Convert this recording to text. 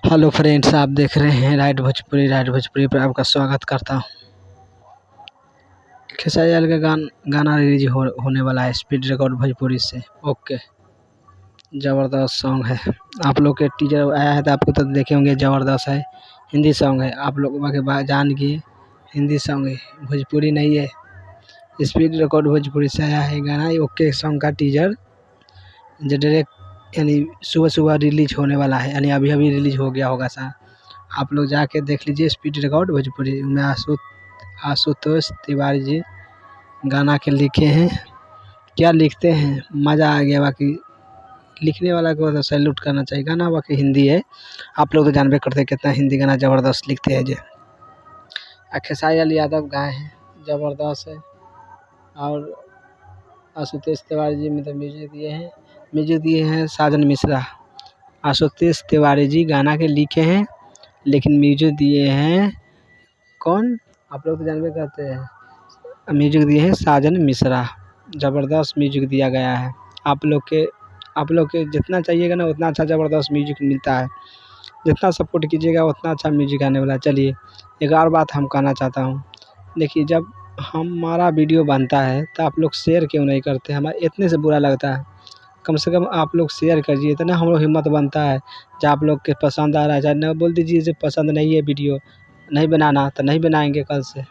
Hello friends, आप देख रहे हैं राइट भोजपुरी पर आपका स्वागत करता हूँ। खेसारी लाल का गाना रिलीज होने वाला है स्पीड रिकॉर्ड भोजपुरी से। ओके, ज़बरदस्त सॉन्ग है। आप लोग के टीजर आया है तो आपको तो देखे होंगे, ज़बरदस्त है। हिंदी सॉन्ग है, आप लोग बाकी जान गए हिंदी सॉन्ग है, भोजपुरी नहीं है। स्पीड रिकॉर्ड भोजपुरी से आया है गाना। ओके सॉन्ग का टीजर जो डायरेक्ट यानी सुबह रिलीज होने वाला है, यानी अभी रिलीज हो गया होगा सा। आप लोग जाके देख लीजिए स्पीड रिकॉर्ड भोजपुरी में। आशुतोष तिवारी जी गाना के लिखे हैं। क्या लिखते हैं, मज़ा आ गया। बाकी लिखने वाला को तो सैल्यूट करना चाहिए। गाना बाकी हिंदी है, आप लोग तो जानबे करते हैं कितना हिंदी गाना ज़बरदस्त लिखते हैं। खेसारी लाल यादव गाए हैं, ज़बरदस्त है। और आशुतोष तिवारी जी मतलब म्यूजिक दिए हैं साजन मिश्रा। आशुतोष तिवारी जी गाना के लिखे हैं, लेकिन म्यूजिक दिए हैं कौन, आप लोग तो जानबे करते हैं। म्यूजिक दिए हैं साजन मिश्रा। ज़बरदस्त म्यूजिक दिया गया है। आप लोग के जितना चाहिएगा ना उतना अच्छा ज़बरदस्त म्यूजिक मिलता है। जितना सपोर्ट कीजिएगा उतना अच्छा म्यूजिक आने वाला है। चलिए, एक और बात हम कहना चाहता हूँ। देखिए, जब हमारा वीडियो बनता है तो आप लोग शेयर क्यों नहीं करते? हमारे इतने से बुरा लगता है। कम से कम आप लोग शेयर करिए, तो ना हम लोग हिम्मत बनता है। जब आप लोग के पसंद आ रहा है, चाहे ना बोल दीजिए जो पसंद नहीं है वीडियो नहीं बनाना, तो नहीं बनाएंगे कल से।